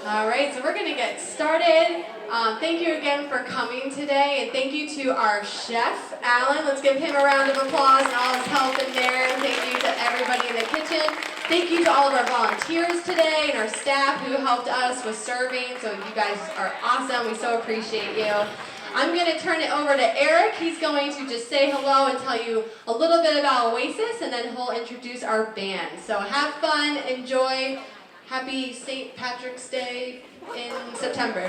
All right, so we're going to get started. Thank you again for coming today, and thank you to our chef, Alan. Let's give him a round of applause and all his help in there. Thank you to everybody in the kitchen. Thank you to all of our volunteers today and our staff who helped us with serving. So you guys are awesome. We so appreciate you. I'm going to turn it over to Eric. He's going to just say hello and tell you a little bit about Oasis, and then he'll introduce our band. So have fun, enjoy. Happy St. Patrick's Day in September.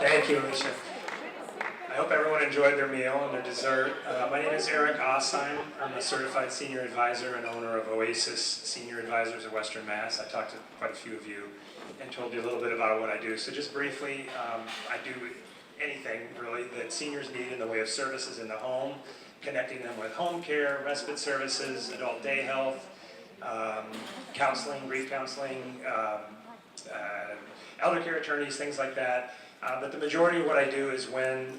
Thank you, Alicia. I hope everyone enjoyed their meal and their dessert. My name is Eric Osheim. I'm a certified senior advisor and owner of Oasis Senior Advisors of Western Mass. I talked to quite a few of you and told you a little bit about what I do. So just briefly, I do anything really that seniors need in the way of services in the home, connecting them with home care, respite services, adult day health, counseling, grief counseling, elder care attorneys, things like that. But the majority of what I do is when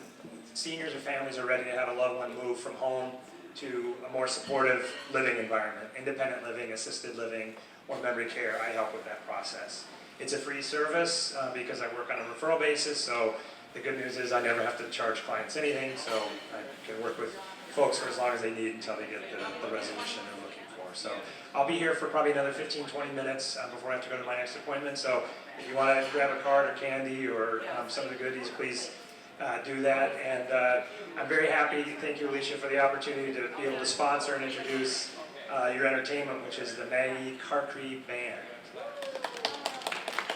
seniors or families are ready to have a loved one move from home to a more supportive living environment, independent living, assisted living, or memory care. I help with that process. It's a free service because I work on a referral basis, so the good news is I never have to charge clients anything, so I can work with folks for as long as they need until they get the resolution they're looking for. So I'll be here for probably another 15-20 minutes before I have to go to my next appointment. So if you want to grab a card or candy or some of the goodies, please do that. And I'm very happy, thank you Alicia, for the opportunity to be able to sponsor and introduce your entertainment, which is the Maggie Carcree Band.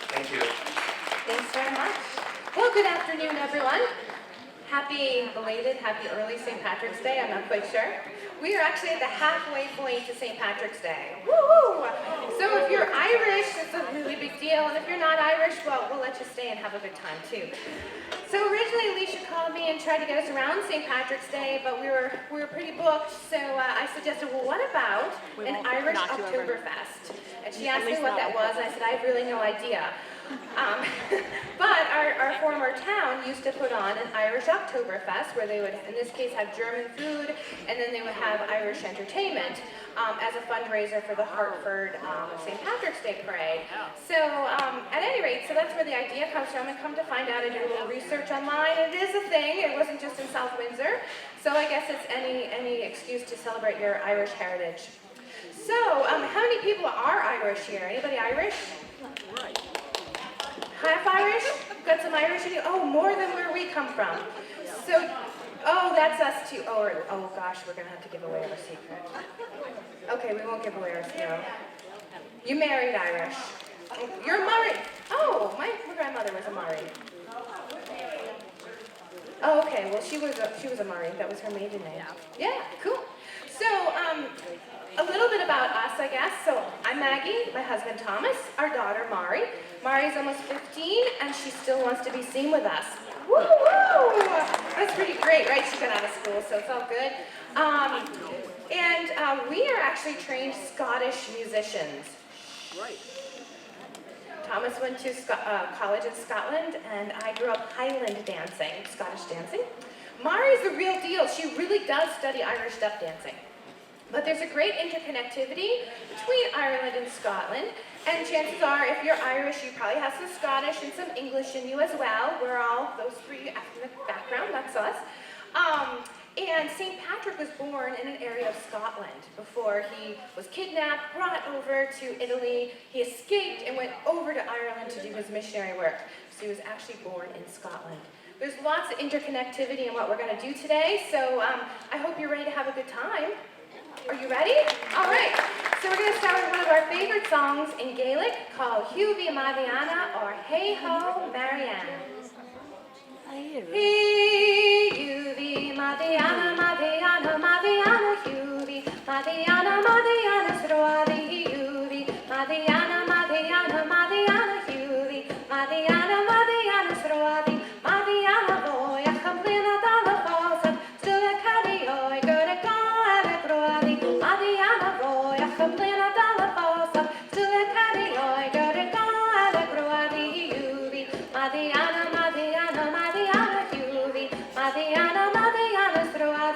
Thank you. Thanks very much. Well, good afternoon, everyone. Happy early St. Patrick's Day, I'm not quite sure. We are actually at the halfway point to St. Patrick's Day. Woo-hoo! So if you're Irish, it's a really big deal, and if you're not Irish, well, we'll let you stay and have a good time too. So originally Alicia called me and tried to get us around St. Patrick's Day, but we were pretty booked, so I suggested, well, what about an Irish Oktoberfest? And she asked me what that was, and I said, I have really no idea. But our former town used to put on an Irish Oktoberfest where they would, in this case, have German food, and then they would have Irish entertainment as a fundraiser for the Hartford St. Patrick's Day Parade. So at any rate, so that's where the idea comes from, and come to find out, I did a little research online, and it is a thing. It wasn't just in South Windsor, so I guess it's any excuse to celebrate your Irish heritage. So how many people are Irish here? Anybody Irish? Right. Half Irish? Got some Irish in you? Oh, more than where we come from. So, oh, that's us too. Oh gosh, we're gonna have to give away our secret. Okay, we won't give away our secret. You married Irish. You're Murray. Oh, my grandmother was a Murray. Oh, okay. Well, she was a Murray. That was her maiden name. Yeah, cool. So, a little bit about us, I guess. So I'm Maggie, my husband Thomas, our daughter Mari. Mari's almost 15, and she still wants to be seen with us. Woo woo! That's pretty great, right? She got out of school, so it's all good. And we are actually trained Scottish musicians. Right. Thomas went to college in Scotland, and I grew up Highland dancing, Scottish dancing. Mari's the real deal. She really does study Irish step dancing. But there's a great interconnectivity between Ireland and Scotland, and chances are, if you're Irish, you probably have some Scottish and some English in you as well. We're all those three ethnic background, that's us. And St. Patrick was born in an area of Scotland before he was kidnapped, brought over to Italy. He escaped and went over to Ireland to do his missionary work. So he was actually born in Scotland. There's lots of interconnectivity in what we're going to do today, so I hope you're ready to have a good time. Are you ready? All right. So we're going to start with one of our favorite songs in Gaelic called Hughie Mariana, or Hey Ho Marianne. Hey, Hughie Mariana, Mariana, Mariana, Hughie Mariana, Mariana, Sroadi, Hughie Mariana, Mariana, Mariana, Hughie Mariana, Mariana, Sroadi, Mariana, boy, I complain about the falls, still a caddy, I got a car, a broadi, Mariana, boy, I complain about the falls, still a caddy, I got a car, a broadi, Hughie Mariana, Mariana, Mariana, Hughie Mariana, Mariana, Sroadi.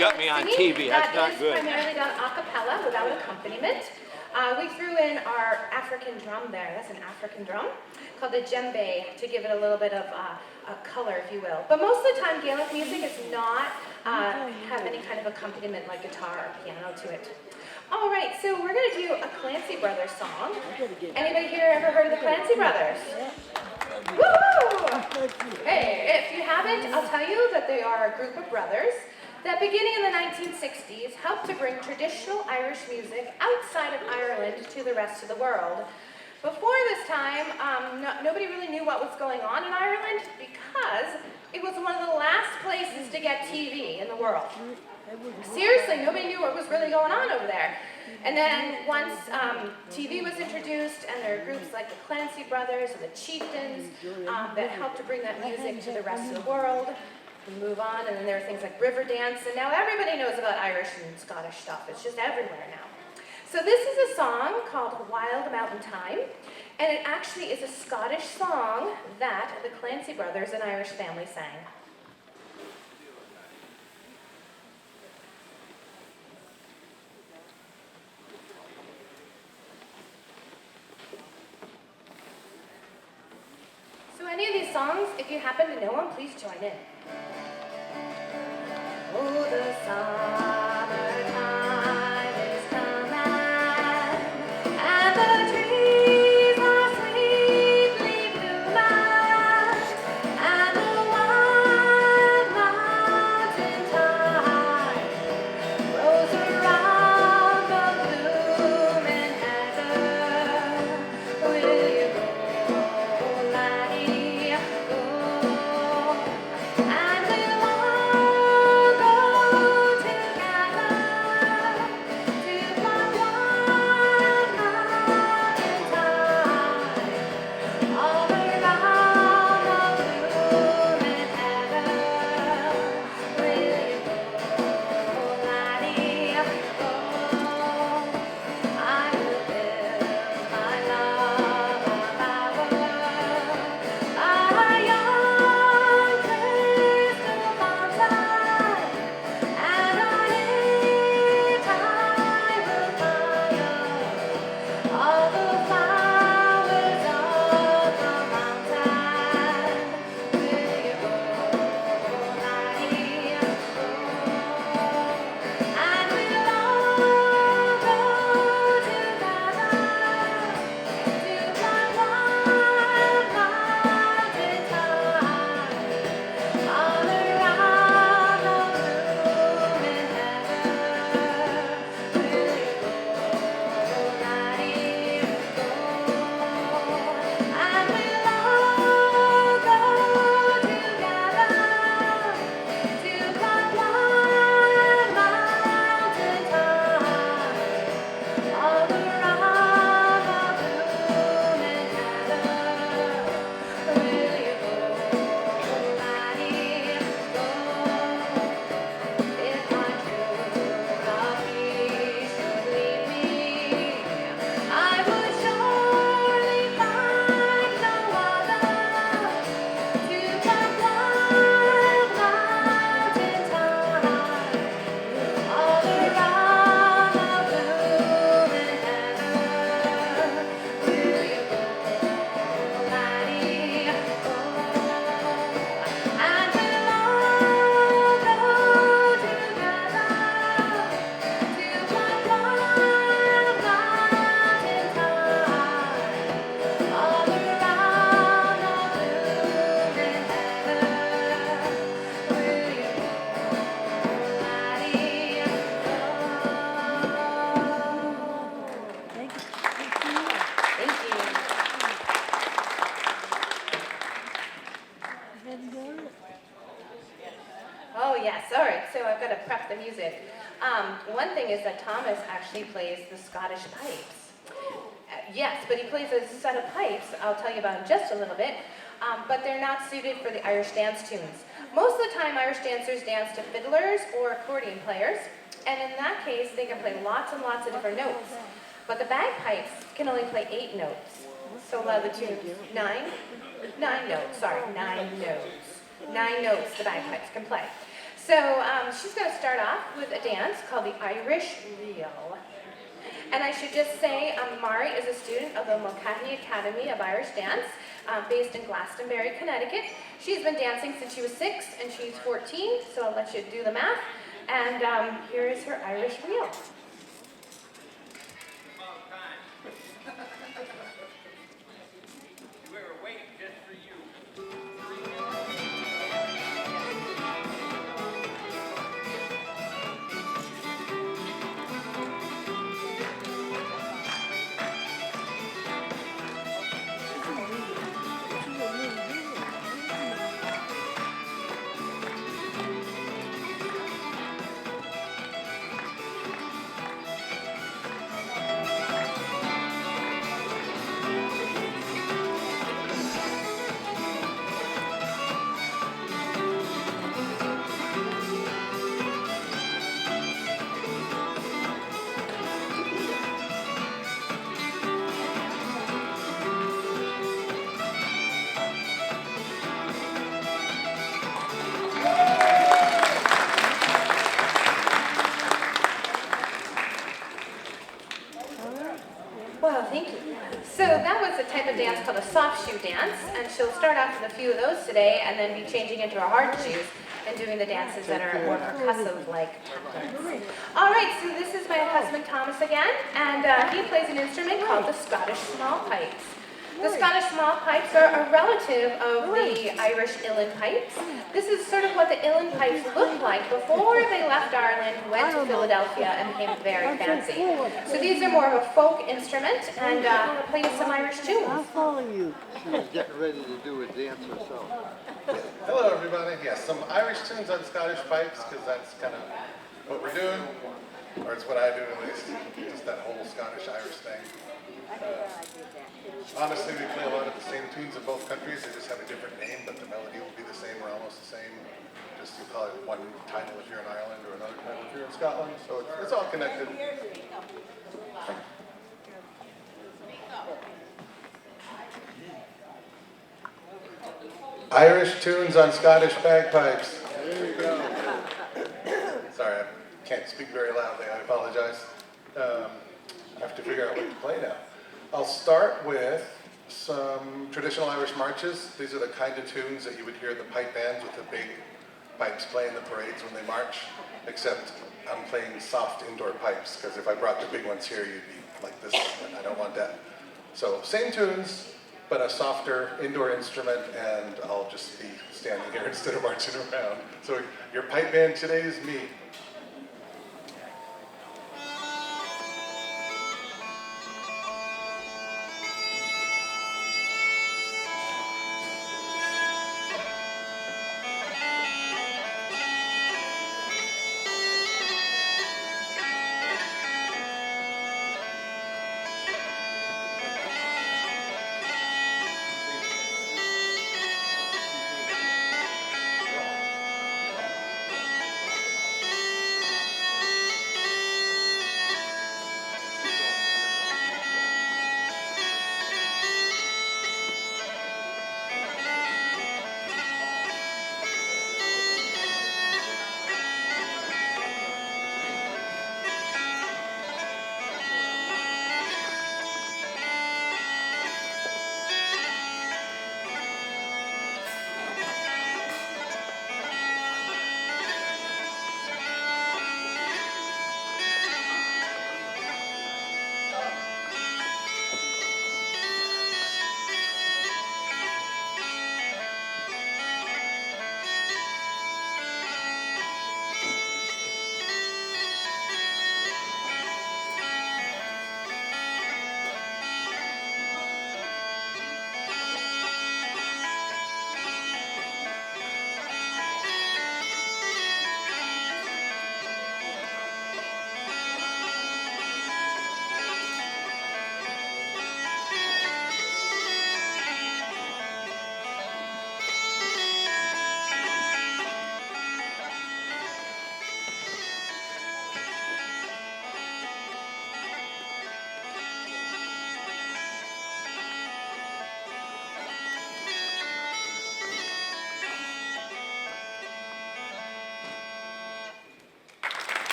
got me on singing TV. That's not that good. is primarily done a cappella without accompaniment. We threw in our African drum there. That's an African drum called the djembe to give it a little bit of a color, if you will. But most of the time, Gaelic music is not have any kind of accompaniment like guitar or piano to it. All right, so we're going to do a Clancy Brothers song. Anybody here ever heard of the Clancy Brothers? Woo! Hey, if you haven't, I'll tell you that they are a group of brothers that beginning in the 1960s helped to bring traditional Irish music outside of Ireland to the rest of the world. Before this time, nobody really knew what was going on in Ireland because it was one of the last places to get TV in the world. Seriously, nobody knew what was really going on over there. And then once TV was introduced, and there are groups like the Clancy Brothers and the Chieftains that helped to bring that music to the rest of the world. We move on, and then there are things like river dance, and now everybody knows about Irish and Scottish stuff. It's just everywhere now. So this is a song called Wild Mountain Time, and it actually is a Scottish song that the Clancy Brothers, an Irish family, sang. So any of these songs, if you happen to know them, please join in. Oh, the summertime is coming, and the trees are sweetly blooming, and the wild mountain thyme rolls around the blooming heather. Will you go, laddie, go? And we'll all go together to pluck wild mountain thyme all around the blooming heather. Will you go, laddie, go? I will build my love a young crystal fountain, and on it I will fire all the flowers of the mountain. Will you go, laddie, go? And we'll all go together to pluck wild mountain thyme all around the blooming heather. Will you go, laddie, go? And we'll all go together to pluck wild mountain thyme all around the blooming heather. Will you go, laddie, go? If my geography should lead me, I would surely find no other to pluck wild mountain thyme all around the blooming heather. Will you go, laddie, go? And we'll all go together to pluck wild mountain thyme all around the blooming heather. Will you go, laddie, go? Thank you. Oh yes, all right, so I've got to prep the music. One thing is that Thomas actually plays the Scottish pipes. Yes, but he plays a set of pipes, I'll tell you about in just a little bit, but they're not suited for the Irish dance tunes. Most of the time Irish dancers dance to fiddlers or accordion players, and in that case they can play lots and lots of different notes. But the bagpipes can only play 8 notes. So a lot of the tunes, 9 notes, sorry, 9 notes. 9 notes the bagpipes can play. So she's going to start off with a dance called the Irish Reel. And I should just say, Mari is a student of the Mulcahy Academy of Irish Dance, based in Glastonbury, Connecticut. She's been dancing since she was 6, and she's 14, so I'll let you do the math. And here is her Irish Reel. Well, thank you. So that was a type of dance called a soft shoe dance, and she'll start off with a few of those today and then be changing into her hard shoes and doing the dances that are more percussive like tap dance. All right, so this is my husband Thomas again, and he plays an instrument called the Scottish small pipes. The Scottish small pipes are a relative of the Irish uilleann pipes. This is sort of what the uilleann pipes looked like before they left Ireland, went to Philadelphia, and became very fancy. So these are more of a folk instrument, and play some Irish tunes. I'll follow you. She was getting ready to do a dance herself. Hello, everybody. Yes, some Irish tunes on Scottish pipes, because that's kind of what we're doing, or it's what I do at least, just that whole Scottish-Irish thing. Honestly, we play a lot of the same tunes in both countries. They just have a different name, but the melody will be the same or almost the same. Just you call it one title if you're in Ireland or another title if you're in Scotland. So it's all connected. Irish tunes on Scottish bagpipes. There you go. Sorry, I can't speak very loudly. I apologize. I have to figure out what to play now. I'll start with some traditional Irish marches. These are the kind of tunes that you would hear the pipe bands with the big pipes play in the parades when they march, except I'm playing soft indoor pipes, because if I brought the big ones here, you'd be like this, and I don't want that. So same tunes, but a softer indoor instrument, and I'll just be standing here instead of marching around. So your pipe band today is me.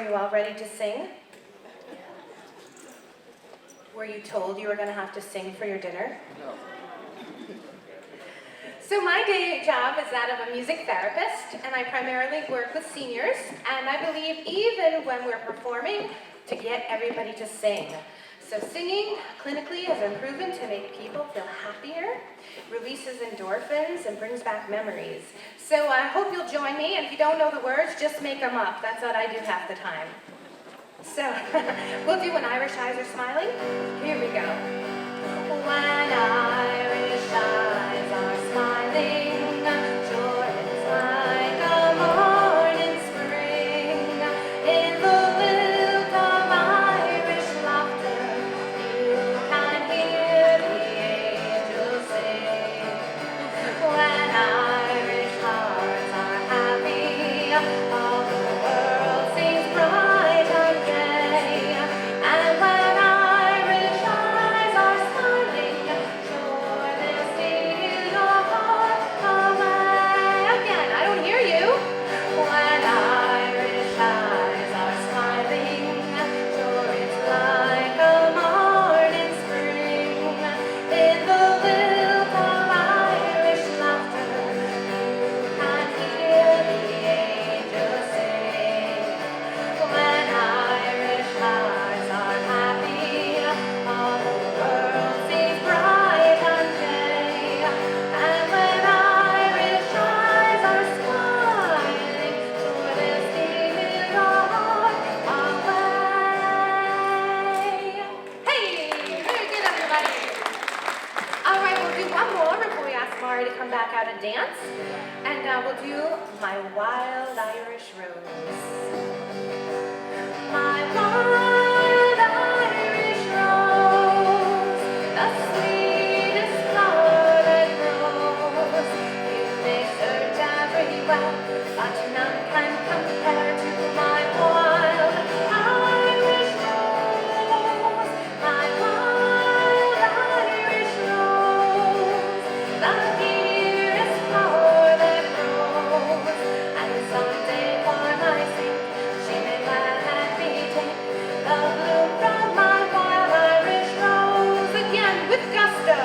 Are you all ready to sing? Were you told you were going to have to sing for your dinner? No. So my day job is that of a music therapist, and I primarily work with seniors, and I believe even when we're performing, to get everybody to sing. So singing, clinically, has been proven to make people feel happier, releases endorphins, and brings back memories. So I hope you'll join me, and if you don't know the words, just make them up. That's what I do half the time. So we'll do When Irish Eyes Are Smiling. Here we go. When Irish eyes are smiling, sure it's like a morning spring. In the lilt of Irish laughter, you can hear the angels sing. When Irish hearts are happy, all the world seems bright and gay. And when Irish eyes are smiling, sure they'll steal your heart away. Again, I don't hear you. When Irish eyes are smiling, sure it's like a morning spring. In the lilt of Irish laughter, you can hear the angels sing. When Irish hearts are happy, all the world seems bright and gay. And when Irish eyes are smiling, sure they'll steal your heart away. Hey, very good, everybody. All right, we'll do one more before we ask Mari to come back out and dance. And we'll do My Wild Irish Rose. My wild Irish rose, the sweetest flower that grows. You may search everywhere, but none can compare to my wild Irish rose. My wild Irish rose, the dearest flower that grows. And someday for my sake, she may gladly take the bloom from my wild Irish rose. Again with gusto.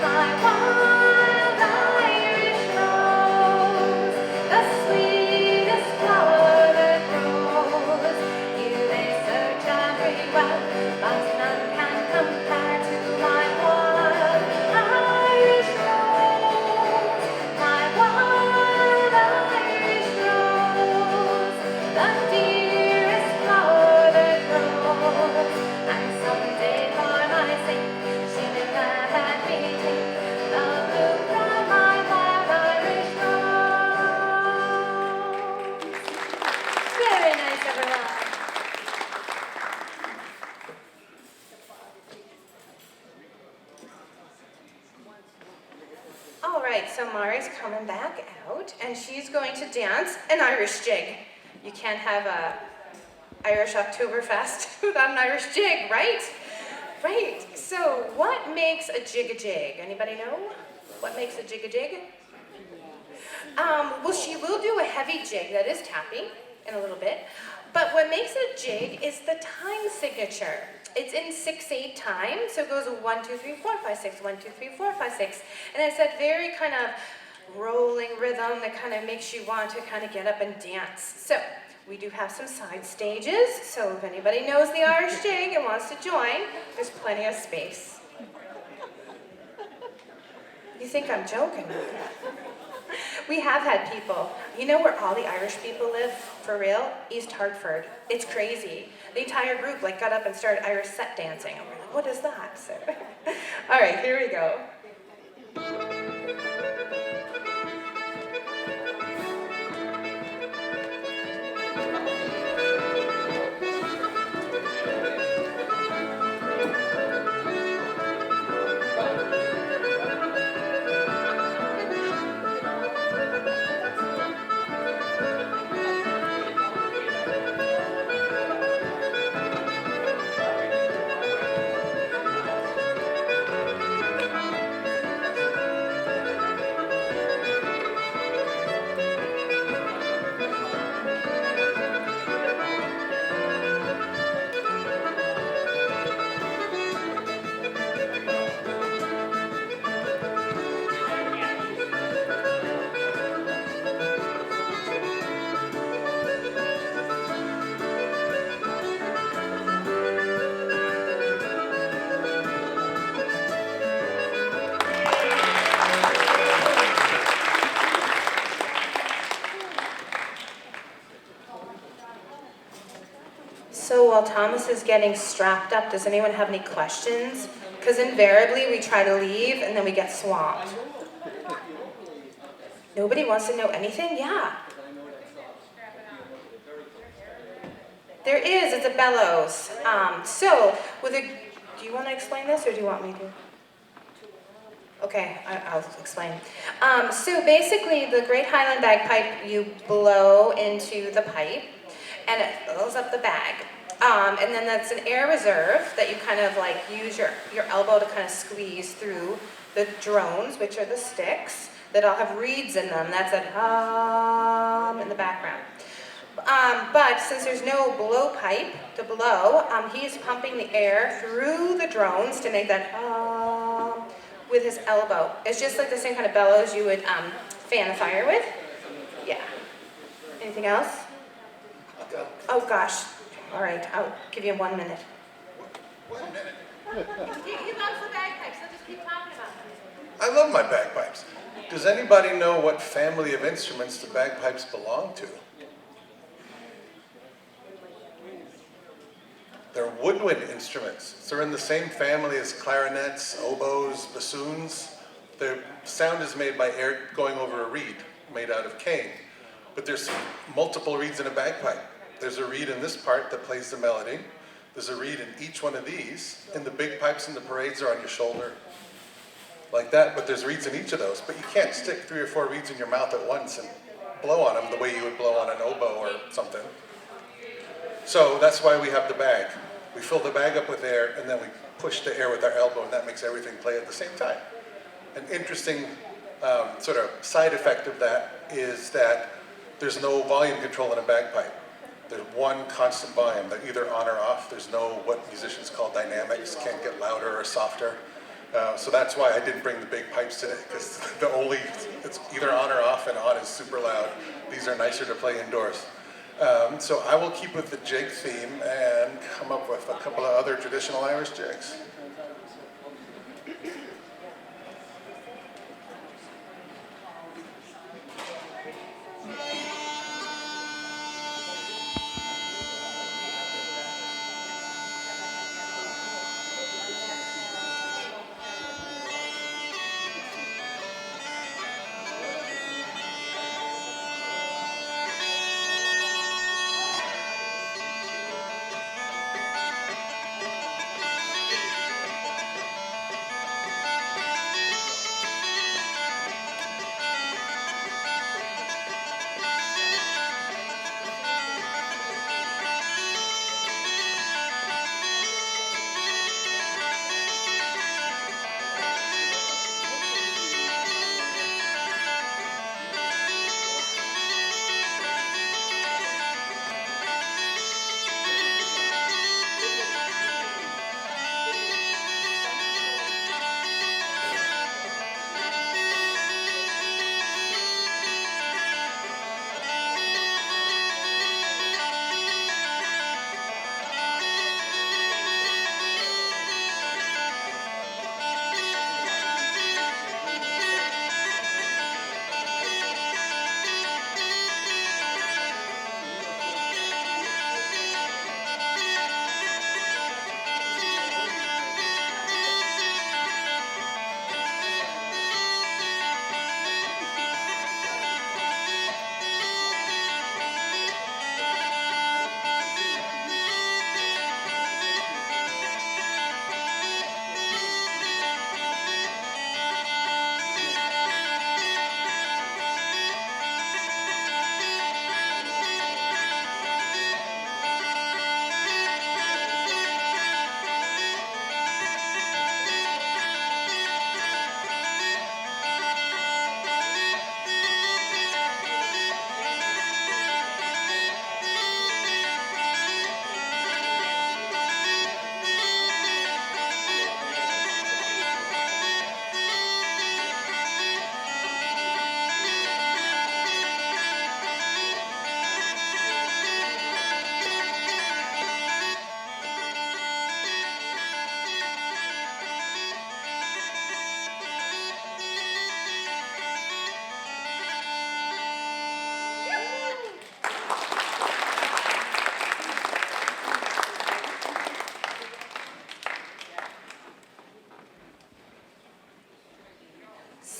My wild Irish rose, the sweetest flower that grows. You may search everywhere, but none can compare to my wild Irish rose. My wild Irish rose, the dearest flower that grows. And someday for my sake, she may gladly take the bloom from my wild Irish rose. Very nice, everyone. All right, so Mari's coming back out, and she's going to dance an Irish jig. You can't have a Irish Oktoberfest without an Irish jig, right? Right. So, what makes a jig a jig? Anybody know? What makes a jig a jig? Well, she will do a heavy jig that is tapping in a little bit. But what makes it a jig is the time signature. It's in 6/8 time, so it goes 1, 2, 3, 4, 5, 6, 1, 2, 3, 4, 5, 6. And it's that very kind of rolling rhythm that kind of makes you want to kind of get up and dance. So we do have some side stages, so if anybody knows the Irish jig and wants to join, there's plenty of space. You think I'm joking? We have had people, you know where all the Irish people live, for real? East Hartford. It's crazy. The entire group got up and started Irish set dancing. And we're like, what is that? So, all right, here we go. while Thomas is getting strapped up, does anyone have any questions? Because invariably we try to leave and then we get swamped. Nobody wants to know anything? Yeah. There is, it's a bellows. Do you want to explain this or do you want me to? Okay, I'll explain. So basically, the Great Highland Bagpipe, you blow into the pipe, and it fills up the bag. And then that's an air reserve that you kind of like use your elbow to kind of squeeze through the drones, which are the sticks, that all have reeds in them. That's a in the background. But since there's no blowpipe to blow, he's pumping the air through the drones to make that with his elbow. It's just like the same kind of bellows you would fan a fire with. Yeah. Anything else? Oh gosh. All right, I'll give you 1 minute. 1 minute. He loves the bagpipes, so just keep talking about them. I love my bagpipes. Does anybody know what family of instruments the bagpipes belong to? They're woodwind instruments. They're in the same family as clarinets, oboes, bassoons. Their sound is made by air going over a reed made out of cane. But there's multiple reeds in a bagpipe. There's a reed in this part that plays the melody. There's a reed in each one of these. And the big pipes in the parades are on your shoulder, like that. But there's reeds in each of those. But you can't stick 3 or 4 reeds in your mouth at once and blow on them the way you would blow on an oboe or something. So that's why we have the bag. We fill the bag up with air, and then we push the air with our elbow, and that makes everything play at the same time. An interesting sort of side effect of that is that there's no volume control in a bagpipe. There's one constant volume. They're either on or off. There's no what musicians call dynamics. Can't get louder or softer. So that's why I didn't bring the big pipes today, because it's either on or off, and on is super loud. These are nicer to play indoors. So I will keep with the jig theme and come up with a couple of other traditional Irish jigs.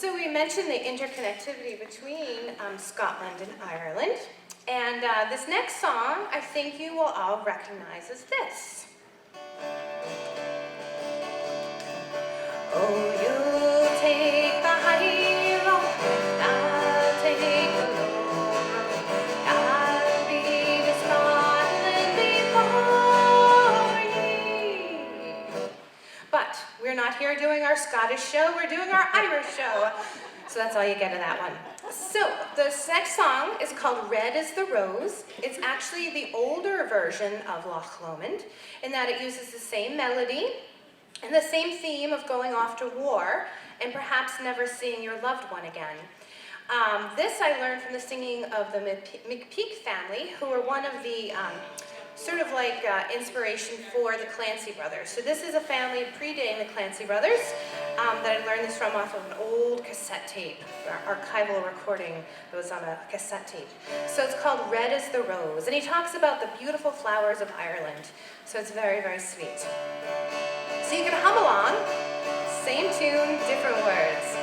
So we mentioned the interconnectivity between Scotland and Ireland. And this next song, I think you will all recognize as this. Oh, you take the high road, I'll take the low road. I'll be to Scotland before ye. But we're not here doing our Scottish show, we're doing our Irish show. So that's all you get of that one. So this next song is called Red is the Rose. It's actually the older version of Loch Lomond in that it uses the same melody and the same theme of going off to war and perhaps never seeing your loved one again. This I learned from the singing of the McPeak family, who are one of the sort of like inspiration for the Clancy brothers. So this is a family predating the Clancy brothers that I learned this from off of an old cassette tape, archival recording that was on a cassette tape. So it's called Red is the Rose, and he talks about the beautiful flowers of Ireland. So it's very, very sweet. So you can hum along, same tune, different words.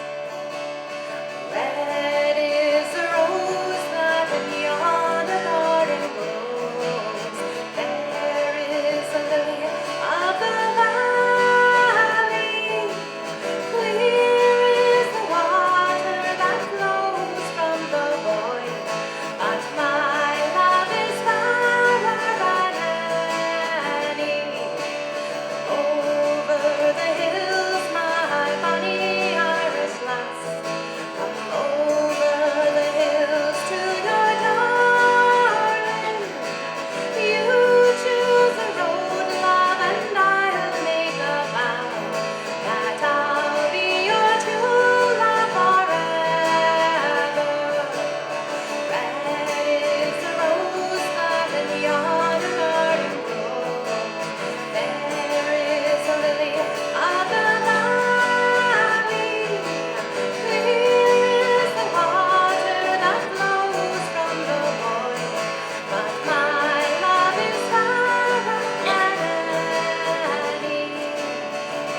Red is the rose that in yonder garden grows. There is a lily of the valley. Clear is the water that flows from the Boyne. But my love is fairer than any. Over the hills, my bonny Irish lass. Come over the hills to your darling. You choose the road, love, and I'll make a vow that I'll be your true love forever. Red is the rose that in yonder garden grows. There is a lily of the valley. Clear is the water that flows from the Boyne. But my love is fairer than any.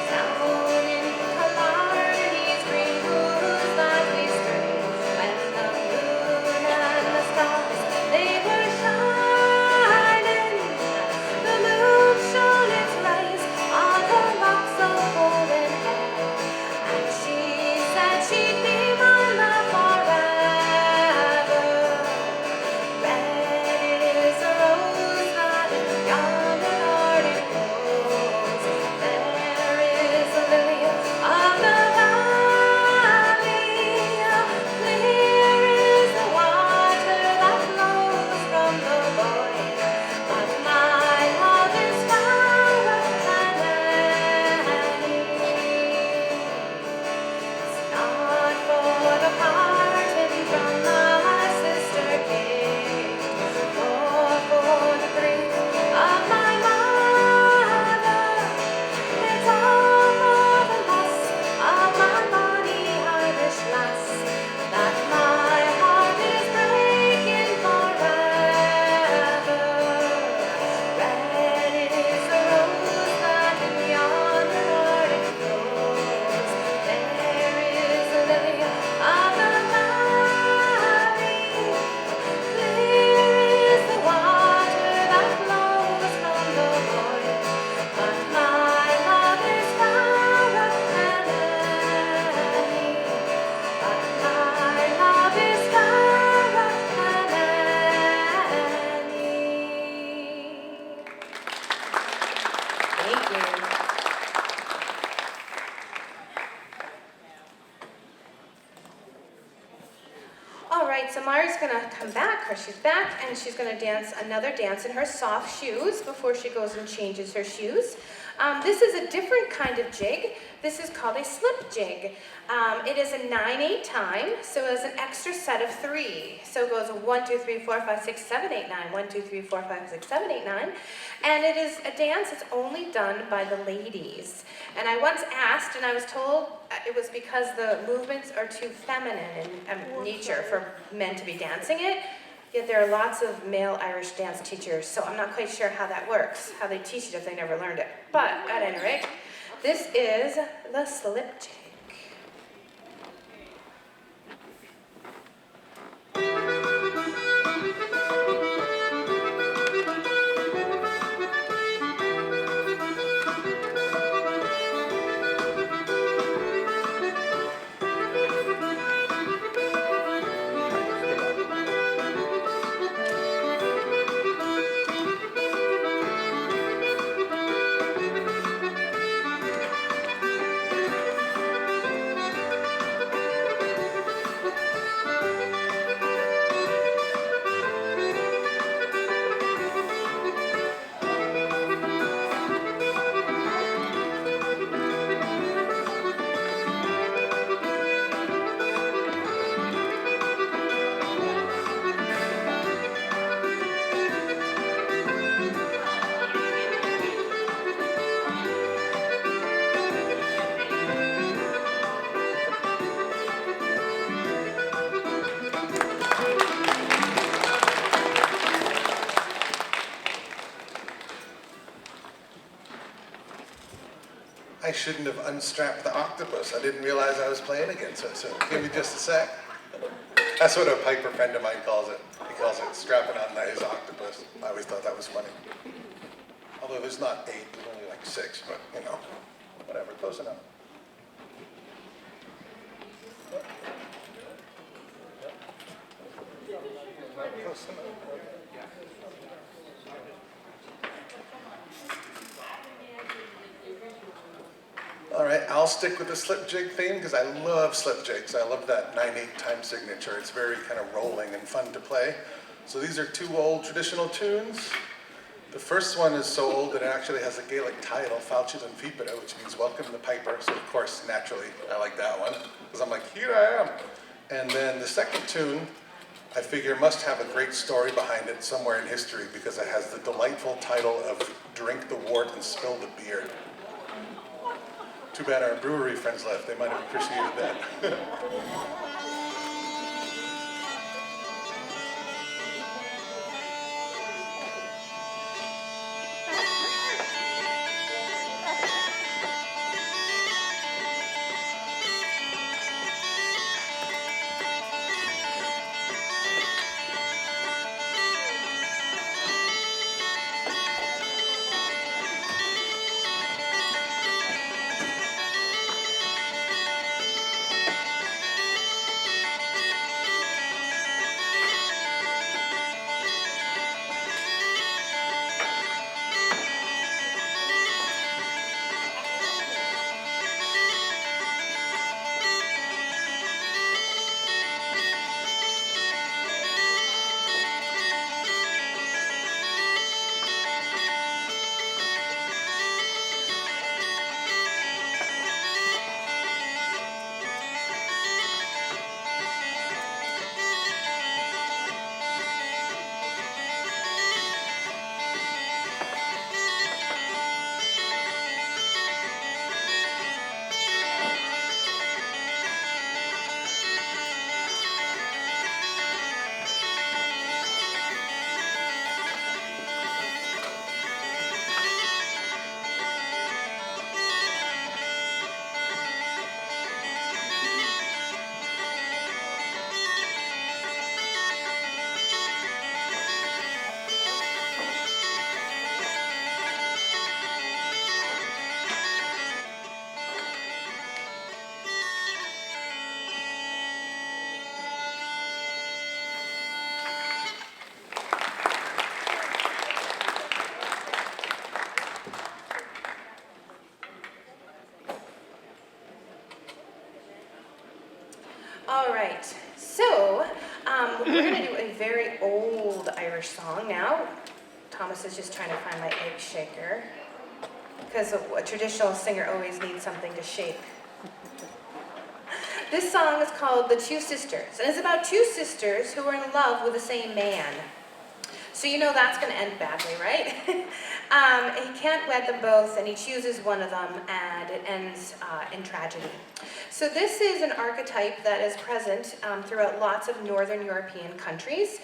Down in Killarney's green woods that we stray, when the moon and the stars they were shining. The moon shone its rays on her locks of golden hair, and she said she'd be my love forever. Red is the rose that in yonder garden grows. There is a lily of the valley. Clear is the water that flows from the Boyne. But my love is fairer than any. It's not for the parting from my sister Kate, nor for the grief of my mother. It's all for the loss of my bonny Irish lass that my heart is breaking forever. Red is the rose that in yonder garden grows. There is a lily of the valley. Clear is the water that flows from the Boyne. But my love is fairer than any. But my love is fairer than any. Thank you. All right, so Mari's gonna come back, or she's back, and she's gonna dance another dance in her soft shoes before she goes and changes her shoes. This is a different kind of jig. This is called a slip jig. It is a 9/8 time, so it's an extra set of 3. So it goes 1, 2, 3, 4, 5, 6, 7, 8, 9. 1, 2, 3, 4, 5, 6, 7, 8, 9. And it is a dance that's only done by the ladies. And I once asked, and I was told it was because the movements are too feminine in nature for men to be dancing it. Yet there are lots of male Irish dance teachers, so I'm not quite sure how that works, how they teach it if they never learned it. But at any rate, this is the slip jig. shouldn't have unstrapped the octopus. I didn't realize I was playing again so soon. Give me just a sec. That's what a piper friend of mine calls it. He calls it strapping on his octopus. I always thought that was funny. Although there's not 8, there's only like 6, but you know, whatever, close enough. Close enough. All right, I'll stick with the slip jig theme because I love slip jigs. I love that 9/8 time signature. It's very kind of rolling and fun to play. So these are 2 old traditional tunes. The first one is so old that it actually has a Gaelic title, Falchid and Fipera, which means welcome the piper. So of course, naturally, I like that one because I'm like, here I am. And then the second tune, I figure must have a great story behind it somewhere in history because it has the delightful title of Drink the Wort and Spill the Beer. Too bad our brewery friends left. They might have appreciated that. All right, so we're going to do a very old Irish song now. Thomas is just trying to find my egg shaker because a traditional singer always needs something to shake. This song is called The Two Sisters, and it's about 2 sisters who are in love with the same man. So you know that's going to end badly, right? He can't wed them both, and he chooses one of them, and it ends in tragedy. So this is an archetype that is present throughout lots of Northern European countries.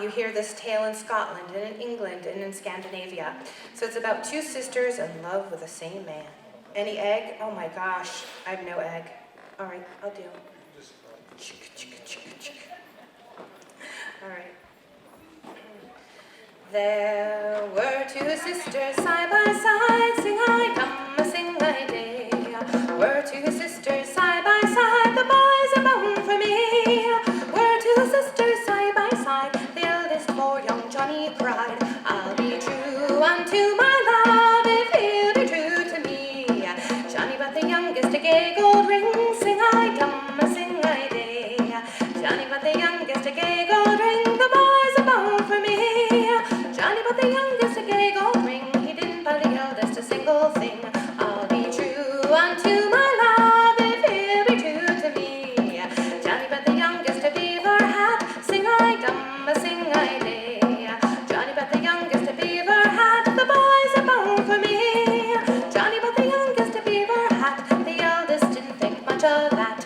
You hear this tale in Scotland, and in England, and in Scandinavia. So it's about 2 sisters in love with the same man. Any egg? Oh my gosh, I have no egg. All right, I'll do. Chicka, chicka, chicka, chicka. All right. There were 2 sisters side by side, sing I dum, sing I day. Were 2 sisters side by side, the boys are bound for me. Were 2 sisters side by side, the eldest for young Johnny cried, I'll be true unto my love if he'll be true to me. Johnny but the youngest a gay gold ring, sing I dum, sing I day. Johnny but the youngest a gay gold ring, the boys are bound for me. Johnny but the youngest a gay gold ring, he didn't buy the eldest a single thing. I'll be true unto my love if he'll be true to me. Johnny but the youngest a beaver hat, sing I dum, sing I day. Johnny but the youngest a beaver hat, the boys are bound for me. Johnny but the youngest a beaver hat, the eldest didn't think much of that.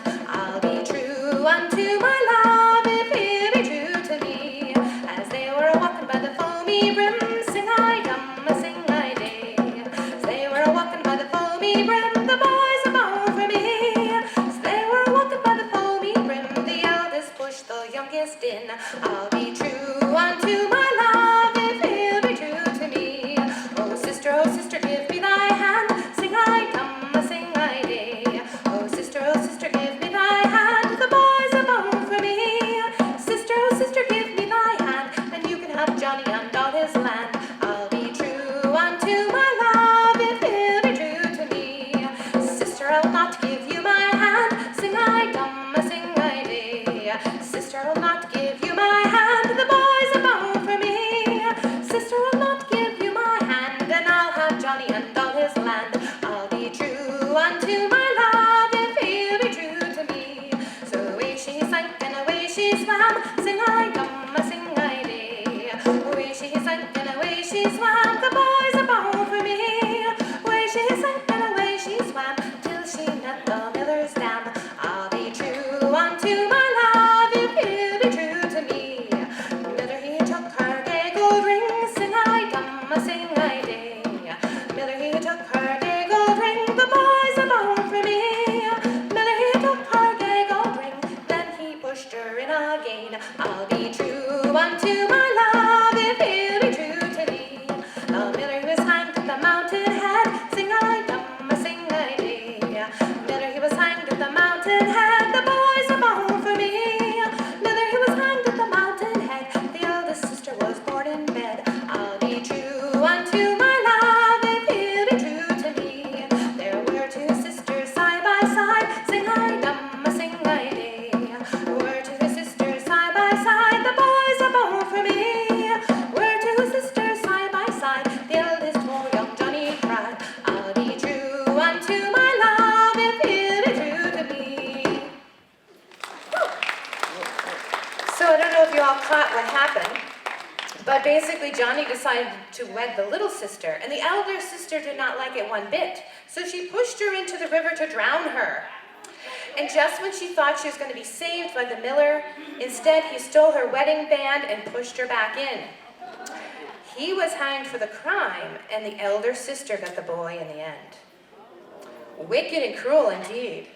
Sister, I'll not give you my hand, the boy's a bone for me. Sister, I'll not give you my hand, and I'll have Johnny and all his land. I'll be true unto my love if he'll be true to me. So away she sank and away she swam, sing I come, a sing I day. Away she sank and away she swam, the boy's a bone for me. Away she sank and away she swam, till she met the miller's dam. I'll be true unto my love if he'll be true to me. Miller he took her gay gold ring, sing I dum, a sing I day. Miller he took her gay gold ring, the boy's a bone for me. Miller he took her gay gold ring, then he pushed her in again. I'll be true unto my love if he'll be true to me. The miller who was hanged at the mountain head, sing I dum, a sing I day. Miller he was hanged at the mountain head, the boy's a bone for me. Miller he was hanged at the mountain head, the eldest sister was born in bed. I'll be true unto my love if he'll be true to me. There were two sisters side by side, sing I dum, a sing I day. Were two sisters side by side, the boy's a bone for me. Were two sisters side by side, the eldest wore young Johnny cried. I'll be true unto my love if he'll be true to me. So I don't know if you all caught what happened, but basically Johnny decided to wed the little sister, and the elder sister did not like it one bit, so she pushed her into the river to drown her. And just when she thought she was going to be saved by the miller, instead he stole her wedding band and pushed her back in. He was hanged for the crime, and the elder sister got the boy in the end. Wicked and cruel indeed.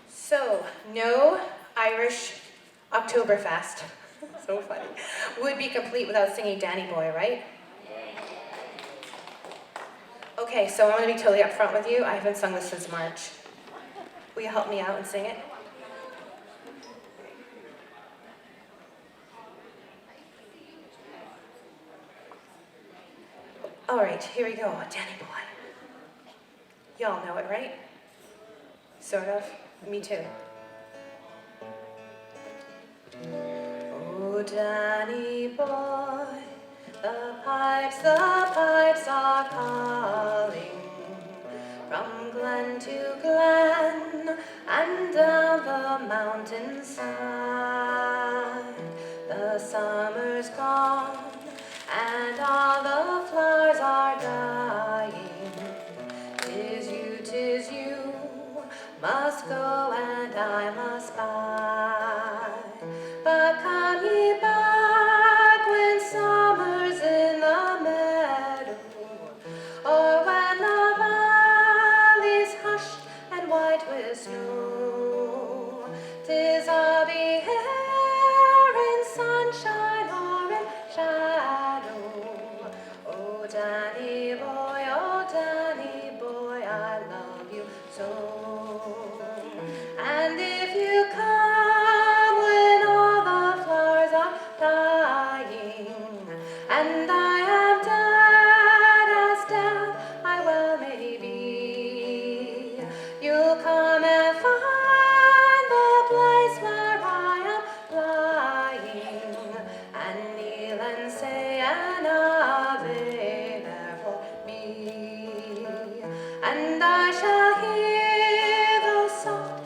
So, no Irish Oktoberfest, so funny, would be complete without singing Danny Boy, right? Okay, so I'm going to be totally upfront with you. I haven't sung this since March. Will you help me out and sing it? All right, here we go, Danny Boy. Y'all know it, right? Sort of. Me too. Oh, Danny boy, the pipes are calling from glen to glen and down the mountainside. The summer's gone and all the flowers are dying. 'Tis you, must go and I must buy. But come ye back when summer's in the meadow, or when the valley's hushed and white with snow. 'Tis I'll be here in sunshine or in shadow. Oh, Danny boy, I love you so. And if you come when all the flowers are dying, and I am dead as death I well may be, you'll come and find the place where I am lying, and kneel and say an Ave there for me, and I shall hear those soft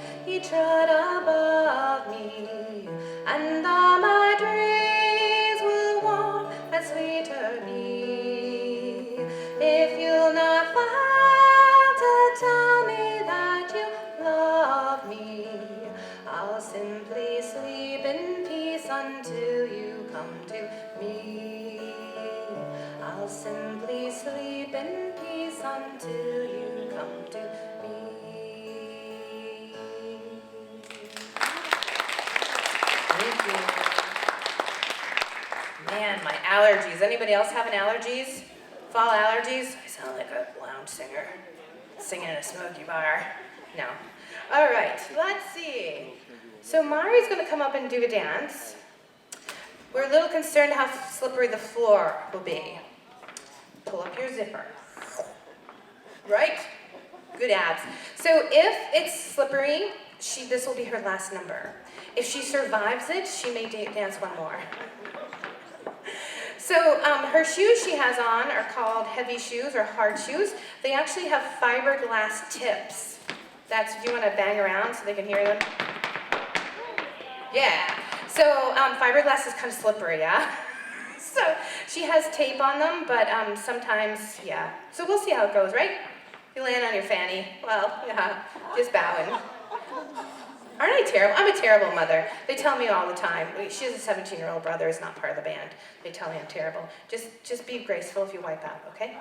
tread above me, and all my dreams will warm and sweeter be. If you'll not fail to tell me that you love me, I'll simply sleep in peace until you come to me. I'll simply sleep in peace until you come to me. Thank you. Man, my allergies. Anybody else having allergies? Fall allergies? I sound like a lounge singer singing in a smoky bar. No. All right, let's see. So Mari's going to come up and do a dance. We're a little concerned how slippery the floor will be. pull up your zipper. Right? Good abs. So if it's slippery, this will be her last number. If she survives it, she may dance one more. So her shoes she has on are called heavy shoes or hard shoes. They actually have fiberglass tips. That's if you want to bang around so they can hear them. Yeah. So fiberglass is kind of slippery, yeah? So she has tape on them, but sometimes, yeah. So we'll see how it goes, right? You land on your fanny. Well, yeah, just bowing. Aren't I terrible? I'm a terrible mother. They tell me all the time. She has a 17-year-old brother who's not part of the band. They tell me I'm terrible. Just be graceful if you wipe out, okay?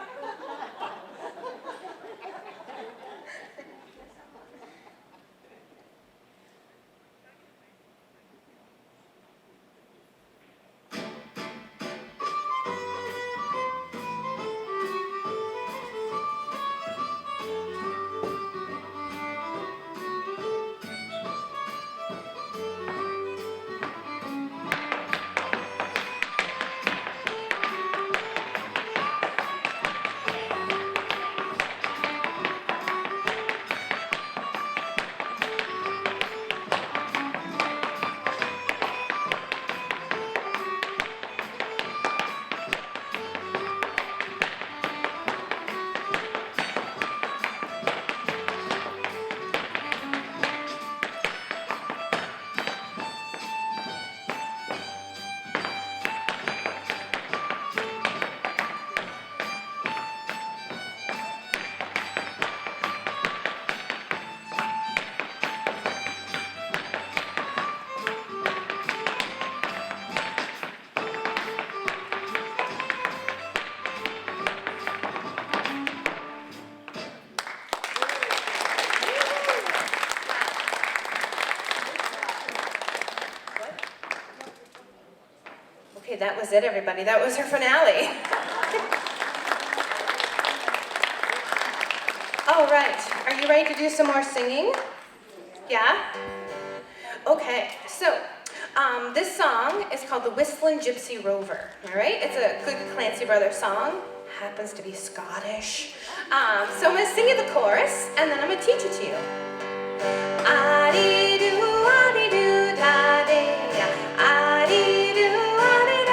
Okay, that was it, everybody. That was her finale. All right, are you ready to do some more singing? Yeah? Okay, so this song is called The Whistling Gypsy Rover, all right? It's a good Clancy Brothers song. Happens to be Scottish. So I'm going to sing you the chorus, and then I'm going to teach it to you. Ah-dee-doo, ah-dee-doo, da-dee, ah-dee-doo, ah-dee-da.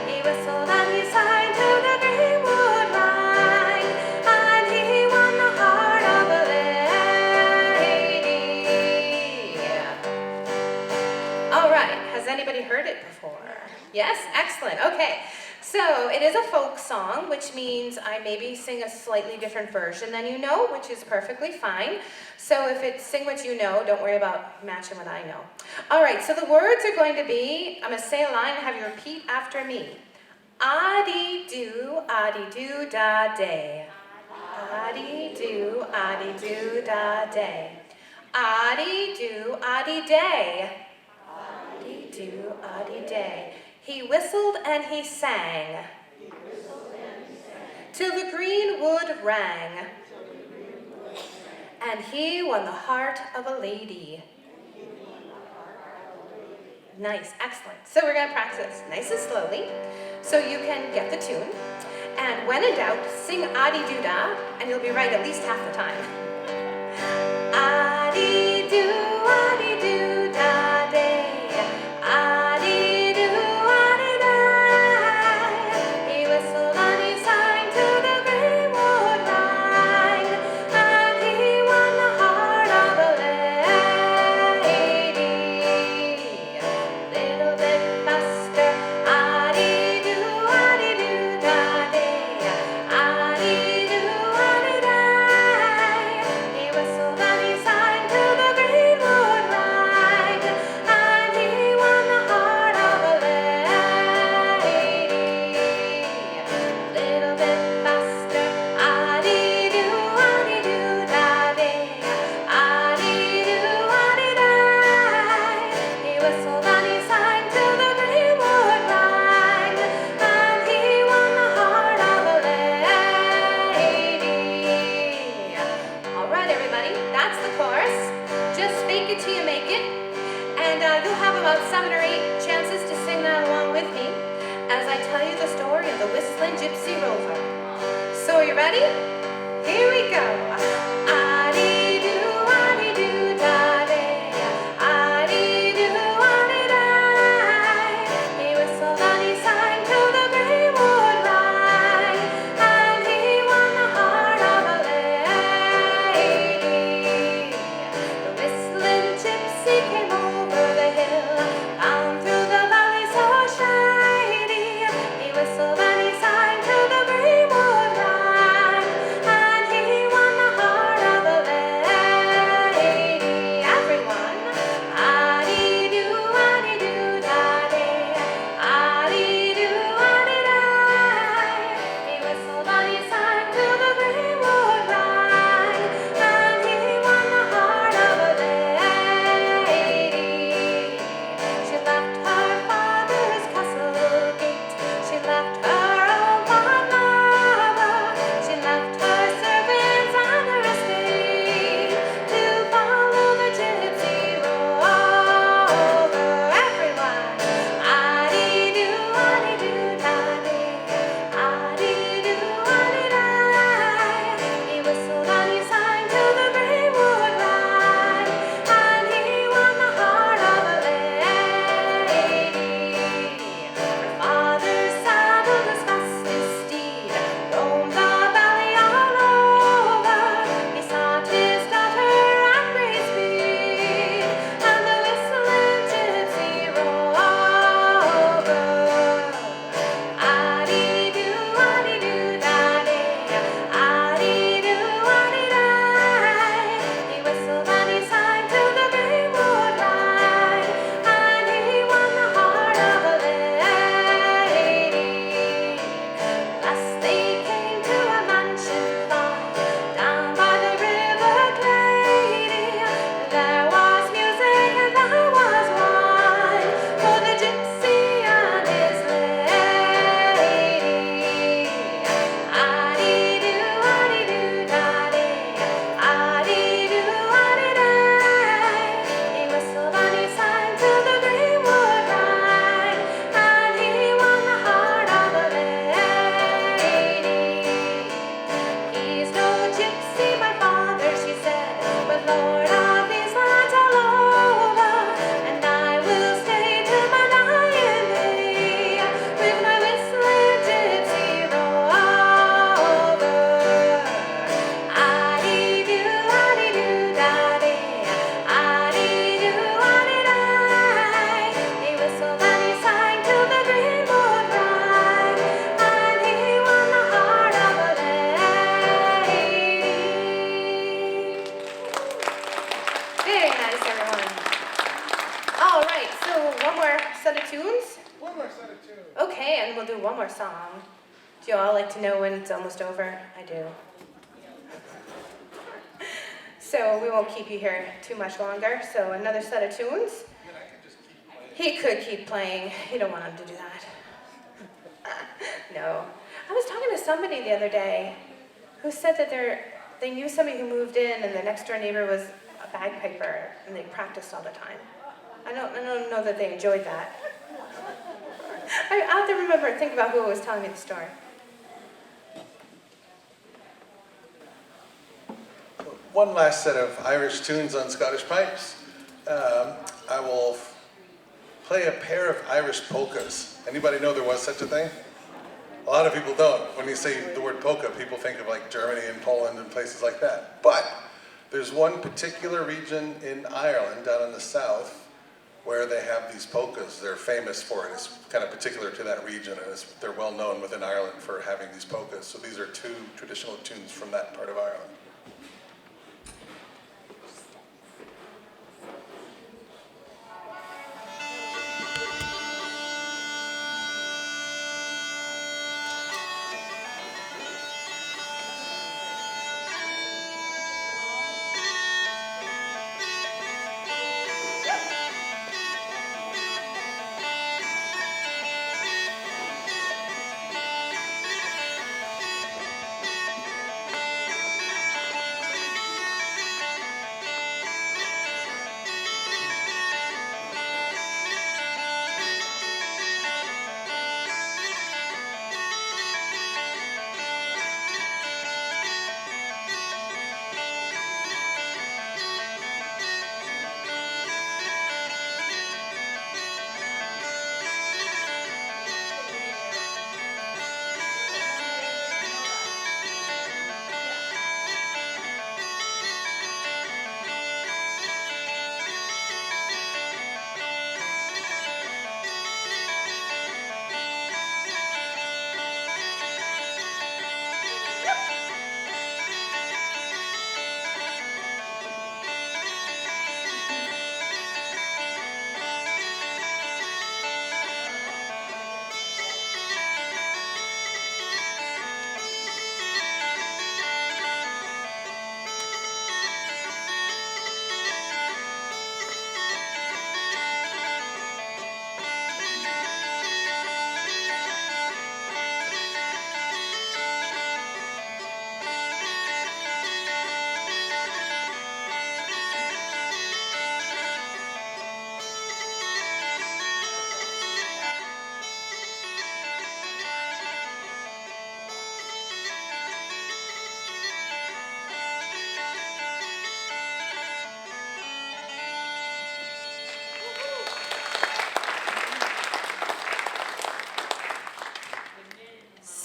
He whistled and he sang to the greenwood line, and he won the heart of a lady. All right, has anybody heard it before? Yes? Excellent. Okay. So it is a folk song, which means I maybe sing a slightly different version than you know, which is perfectly fine. So if it's sing what you know, don't worry about matching what I know. All right, so the words are going to be, I'm going to say a line and have you repeat after me. Ah-dee-doo, ah-dee-doo-da-day. Ah-dee-doo, ah-dee-doo-da-day. Ah-dee-doo, ah-dee-day. Ah-dee-doo, ah-dee-day. He whistled and he sang, till the green wood rang, and he won the heart of a lady. Nice, excellent. So we're going to practice nice and slowly, so you can get the tune. And when in doubt, sing ah-dee-doo-da, and you'll be right at least half the time. Ah-dee-doo, ah-dee-doo-da-day. the Whistling Gypsy Rover. So are you ready? Here we go. Ah-dee-doo-ah-dee-doo-da-dee. Ah-dee-doo-ah-dee-da. He whistled and he sang till the greenwood rang, and he won the heart of a lady. The whistling gypsy came over the hill, down through the valley so shady. He whistled and he sang till the greenwood rang, and he won the heart of a lady. Everyone, ah-dee-doo-da-dee. Ah-dee-doo-ah-dee-da. He whistled and he sang till the greenwood rang, and he won the heart of a lady. She left her father's castle gate, she left her old lover, she left her servants and her estate to follow the gypsy rover. Everyone, ah-dee-doo-ah-dee-doo-da-dee. Ah-dee-doo-ah-dee-da. He whistled and he sang till the greenwood rang, and he won the heart of a lady. Her father saddled his fastest steed, roamed the valley all over. He sought his daughter at great speed, and the whistling gypsy rover. Ah-dee-doo-ah-dee-doo-da-dee. Ah-dee-doo-ah-dee-da. He whistled and he sang till the greenwood rang, and he won the heart of a lady. Last they came to a mansion fine, down by the river Clady. There was music and there was wine for the gypsy and his lady. Ah-dee-doo-ah-dee-doo-da-dee. Ah-dee-doo-ah-dee-da. He whistled and he sang till the greenwood rang, and he won the heart of a lady. He's no gypsy, my father, she said, but lord of these lands all over, and I will stay till my dying day with my whistling gypsy rover. Ah-dee-doo-ah-dee-doo-da-dee. Ah-dee-doo-ah-dee-da. He whistled and he sang till the greenwood rang, and he won the heart of a lady. Very nice, everyone. All right, so one more set of tunes. One more set of tunes. Okay, and we'll do one more song. Do you all like to know when it's almost over? I do. So we won't keep you here too much longer. So another set of tunes. He could keep playing. You don't want him to do that. No. I was talking to somebody the other day who said that they knew somebody who moved in and the next door neighbor was a bagpiper and they practiced all the time. I don't know that they enjoyed that. I have to remember, think about who was telling me the story. One last set of Irish tunes on Scottish pipes. I will play a pair of Irish polkas. Anybody know there was such a thing? A lot of people don't. When you say the word polka, people think of like Germany and Poland and places like that. But there's one particular region in Ireland, down in the south, where they have these polkas. They're famous for it. It's kind of particular to that region, and they're well known within Ireland for having these polkas. So these are two traditional tunes from that part of Ireland.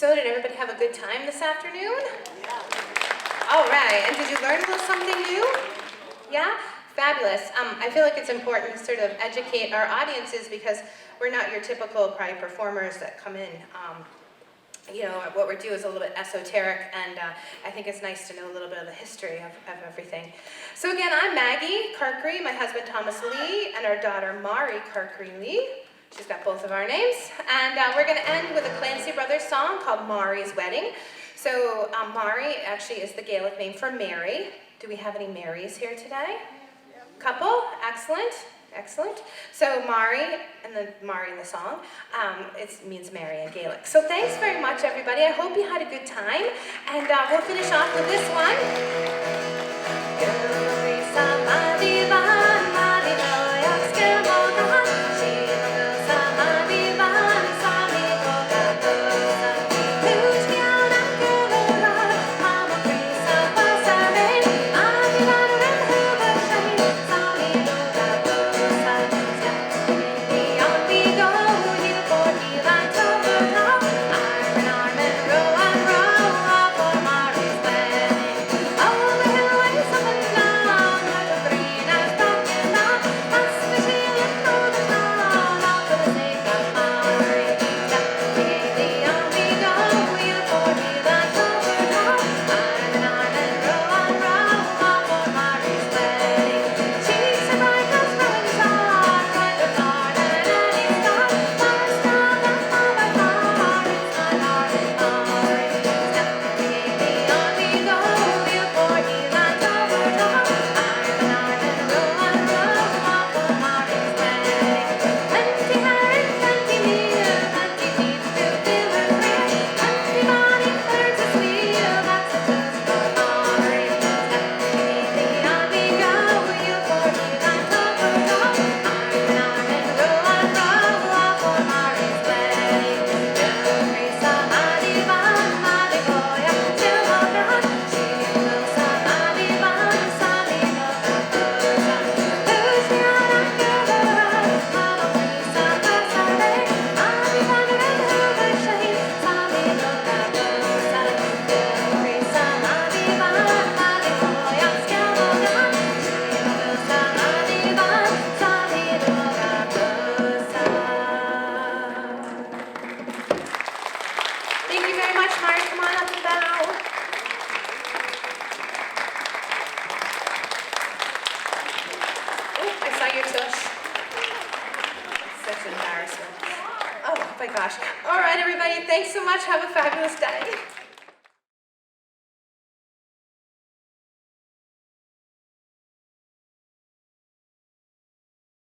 So did everybody have a good time this afternoon? All right, and did you learn a little something new? Yeah? Fabulous. I feel like it's important to sort of educate our audiences because we're not your typical probably performers that come in. What we do is a little bit esoteric, and I think it's nice to know a little bit of the history of everything. So again, I'm Maggie Karkry, my husband Thomas Lee, and our daughter Mari Karkry Lee. She's got both of our names. And we're going to end with a Clancy Brothers song called Mari's Wedding. So Mari actually is the Gaelic name for Mary. Do we have any Marys here today? Couple? Excellent. Excellent. So Mari, and the Mari in the song, it means Mary in Gaelic. So thanks very much, everybody. I hope you had a good time. And we'll finish off with this one. Thank you very much, Mari. Come on up and bow. Oh, I saw your tush. Such an embarrassment. Oh my gosh. All right, everybody. Thanks so much. Have a fabulous day.